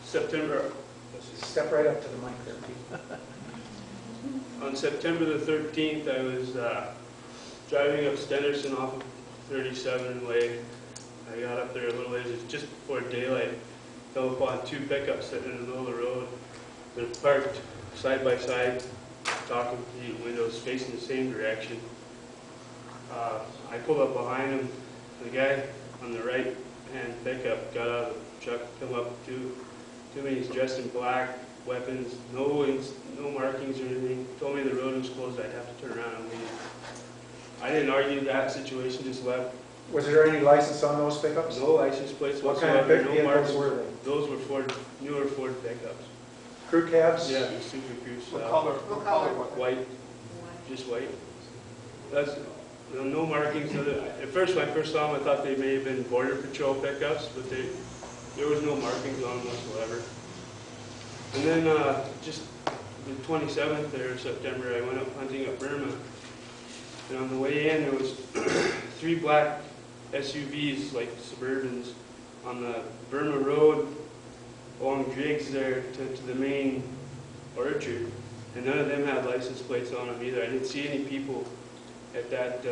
September. Step right up to the mic there, Pete. On September the 13th, I was driving up Stenderson off of 37 Way. I got up there a little later, just before daylight. Fell upon two pickups sitting in the middle of the road. They're parked side by side, talking with the windows facing the same direction. I pulled up behind him. The guy on the right hand pickup got out of the truck, come up to me. He's dressed in black, weapons, no markings or anything. Told me the road was closed, I'd have to turn around and leave. I didn't argue that situation, just left. Was there any license on those pickups? No license plates What whatsoever. kind of no vehicles markings. were they? Those were newer Ford pickups. Crew cabs? Yeah, the Super Cruise What style. color? What color? White, just white. That's no markings. At first, when I first saw them, I thought they may have been Border Patrol pickups, but there was no markings on them whatsoever. And then just the 27th there of September, I went up hunting up Burma. And on the way in, there was 3 black SUVs, like Suburbans, on the Burma Road along Driggs there to the main orchard. And none of them had license plates on them either. I didn't see any people at that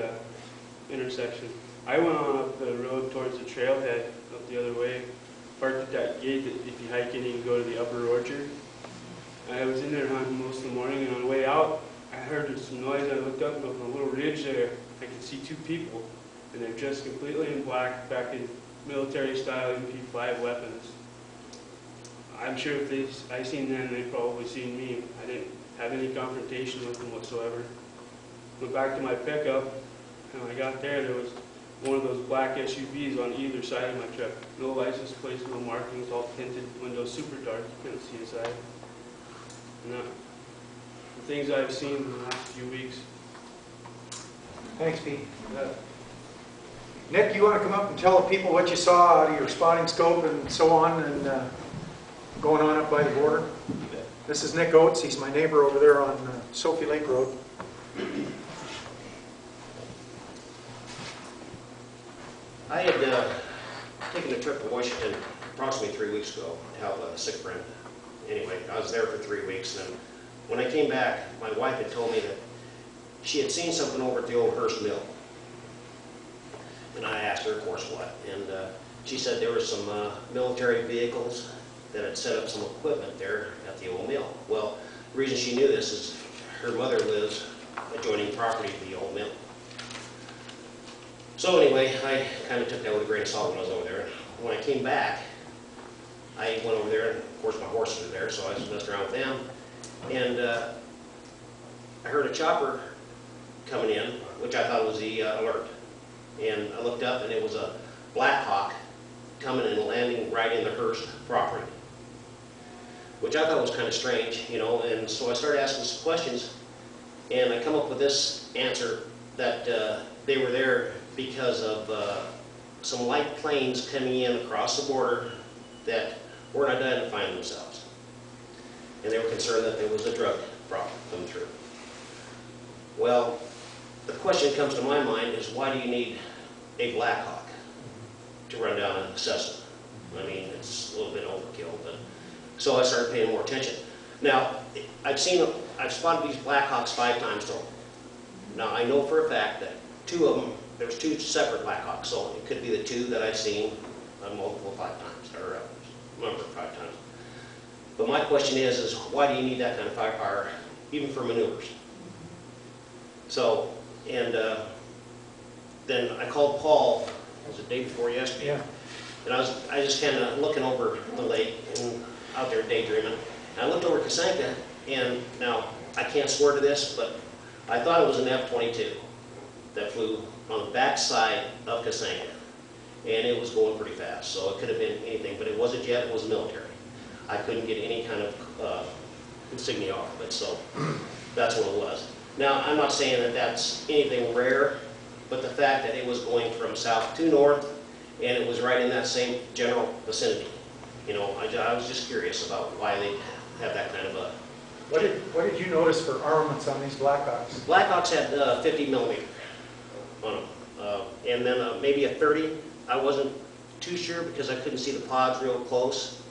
intersection. I went on up the road towards the trailhead up the other way, parked at that gate that if you hike in, you can go to the upper orchard. I was in there hunting most of the morning, and on the way out, I heard some noise. I looked up, and on a little ridge there, I could see 2 people, and they're dressed completely in black, back in military-style MP5 weapons. I'm sure if I seen them, they probably seen me. I didn't have any confrontation with them whatsoever. Went back to my pickup, and when I got there, there was one of those black SUVs on either side of my truck. No license plates, no markings, all tinted windows, super dark, you couldn't see inside. And the things I've seen in the last few weeks. Thanks, Pete. Nick, you want to come up and tell the people what you saw out of your spotting scope and so on, and going on up by the border? This is Nick Oates. He's my neighbor over there on Sophie Lake Road. I had taken a trip to Washington approximately 3 weeks ago to help a sick friend. Anyway, I was there for 3 weeks, and when I came back, my wife had told me that she had seen something over at the old Hearst Mill. And I asked her, of course, what. And she said there were some military vehicles that had set up some equipment there at the old mill. Well, the reason she knew this is her mother lives adjoining property to the old mill. So anyway, I kind of took that with a grain of salt when I was over there. When I came back, I went over there, and of course my horses were there, so I just messed around with them. And I heard a chopper coming in, which I thought was the alert. And I looked up, and it was a Black Hawk coming and landing right in the Hearst property, which I thought was kind of strange, you know. And so I started asking some questions, and I come up with this answer that they were there because of some light planes coming in across the border that weren't identifying themselves. And they were concerned that there was a drug problem coming through. Well, the question that comes to my mind is, why do you need a Black Hawk to run down an Cessna? I mean, it's a little bit overkill, but so I started paying more attention. Now, I've spotted these Black Hawks 5 times total. Now, I know for a fact that 2 of them, there was 2 separate Black Hawks, so it could be the 2 that I've seen multiple 5 times, or a number of 5 times. But my question is why do you need that kind of firepower, even for maneuvers? So, and then I called Paul, it was the day before yesterday, Yeah. and I was just kind of looking over the lake and out there daydreaming. And I looked over Kasanka, and now I can't swear to this, but I thought it was an F-22 that flew on the back side of Kasanka, and it was going pretty fast, so it could have been anything, but it wasn't jet, it was military. I couldn't get any kind of insignia off of it, so that's what it was. Now, I'm not saying that that's anything rare, but the fact that it was going from south to north, and it was right in that same general vicinity. You know, I was just curious about why they have that kind of a... What did you notice for armaments on these Blackhawks? Blackhawks had 50 millimeter on them, and then maybe a 30. I wasn't too sure because I couldn't see the pods real close,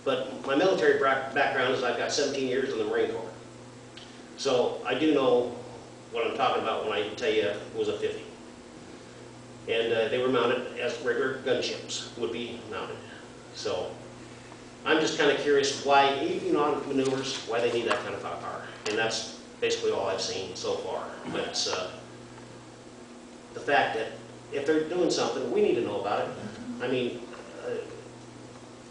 But my military background is I've got 17 years in the Marine Corps. So I do know what I'm talking about when I tell you it was a 50. And they were mounted as regular gunships would be mounted. So I'm just kind of curious why, on maneuvers, why they need that kind of firepower. And that's basically all I've seen so far. But it's the fact that if they're doing something, we need to know about it. I mean,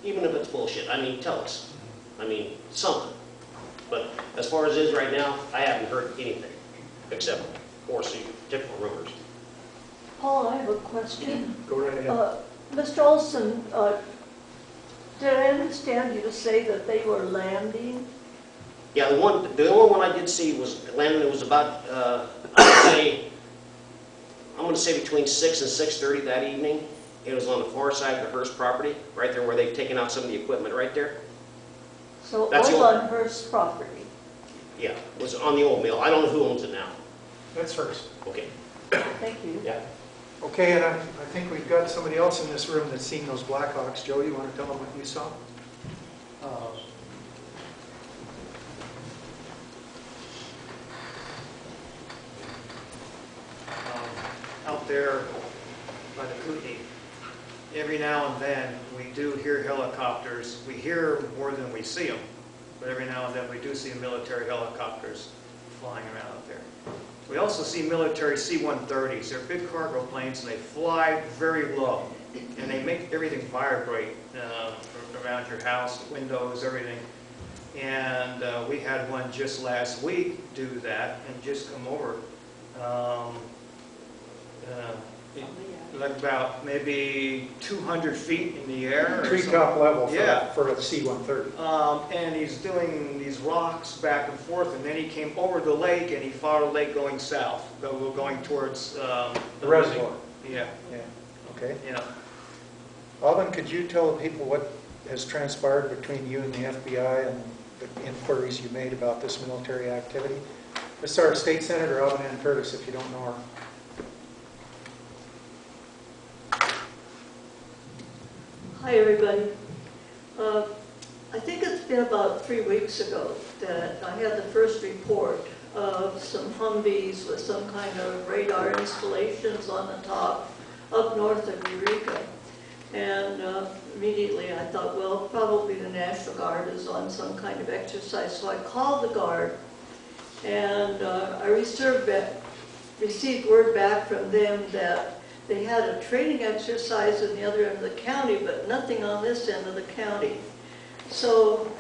even if it's bullshit, I mean, tell us. I mean, something. But as far as it is right now, I haven't heard anything, except, of course, the typical rumors. Paul, I have a question. Go right ahead. Mr. Olson, did I understand you to say that they were landing? Yeah, the only one I did see was landing. It was about, I'm going to say between 6 and 6:30 that evening. It was on the far side of the Hearst property, right there where they've taken out some of the equipment right there. So it That's was the old- on Hearst property. Yeah, it was on the old mill. I don't know who owns it now. That's first. Okay. Thank you. Yeah. Okay, and I think we've got somebody else in this room that's seen those Blackhawks. Joe, you want to tell them what you saw? Out there by the Kootenai, every now and then we do hear helicopters. We hear more than we see them, but every now and then we do see military helicopters flying around out there. We also see military C-130s. They're big cargo planes and they fly very low and they make everything vibrate around your house, windows, everything. And we had one just last week do that and just come over. Like about maybe 200 feet in the air. Treetop level Yeah. for a C-130. And he's doing these rocks back and forth, and then he came over the lake and he followed the lake going south, going towards The reservoir. Yeah, Yeah, okay. yeah. Alvin, could you tell the people what has transpired between you and the FBI and the inquiries you made about this military activity? This is our State Senator, Alvin Ann Curtis, if you don't know her. Hi, everybody. I think it's been about 3 weeks ago that I had the first report of some Humvees with some kind of radar installations on the top up north of Eureka. And immediately I thought, well, probably the National Guard is on some kind of exercise. So I called the Guard, and I received word back from them that they had a training exercise in the other end of the county, but nothing on this end of the county. So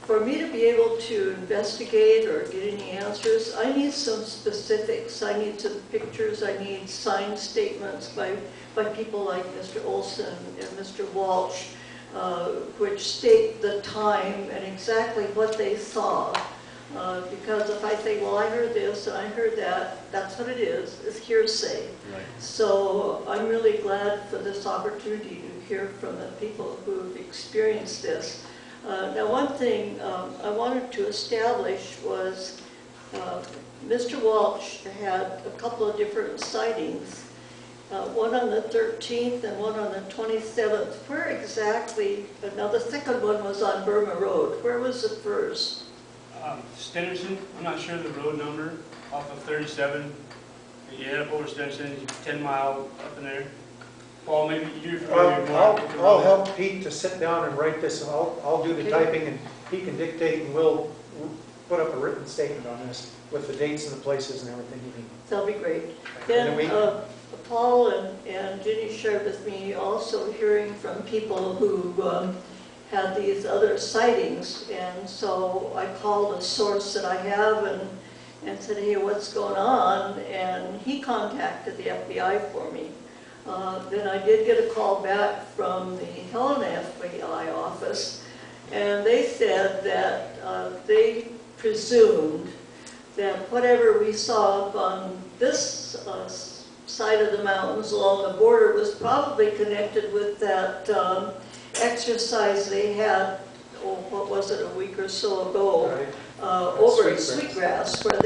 for me to be able to investigate or get any answers, I need some specifics. I need some pictures. I need signed statements by people like Mr. Olson and Mr. Walsh, which state the time and exactly what they saw. Because if I say, well, I heard this and I heard that, that's what it is. It's hearsay. Right. So I'm really glad for this opportunity to hear from the people who have experienced this. Now, one thing I wanted to establish was Mr. Walsh had a couple of different sightings, one on the 13th and one on the 27th. Where exactly? Now, the second one was on Burma Road. Where was the first? Stenderson, I'm not sure the road number, off of 37. You head up over Stenderson, 10 mile up in there. Paul, maybe you're familiar with the I'll road. help Pete to sit down and write this, and I'll do the typing, and he can dictate, and we'll put up a written statement on this with the dates and the places and everything you need. That'll be great. And Then Paul and Jenny shared with me also hearing from people who had these other sightings, and so I called a source that I have and said, hey, what's going on? And he contacted the FBI for me. Then I did get a call back from the Helena FBI office, and they said that they presumed that whatever we saw up on this side of the mountains along the border was probably connected with that exercise they had, what was it, a week or so ago, Right. over at Sweetgrass. Sweetgrass, where they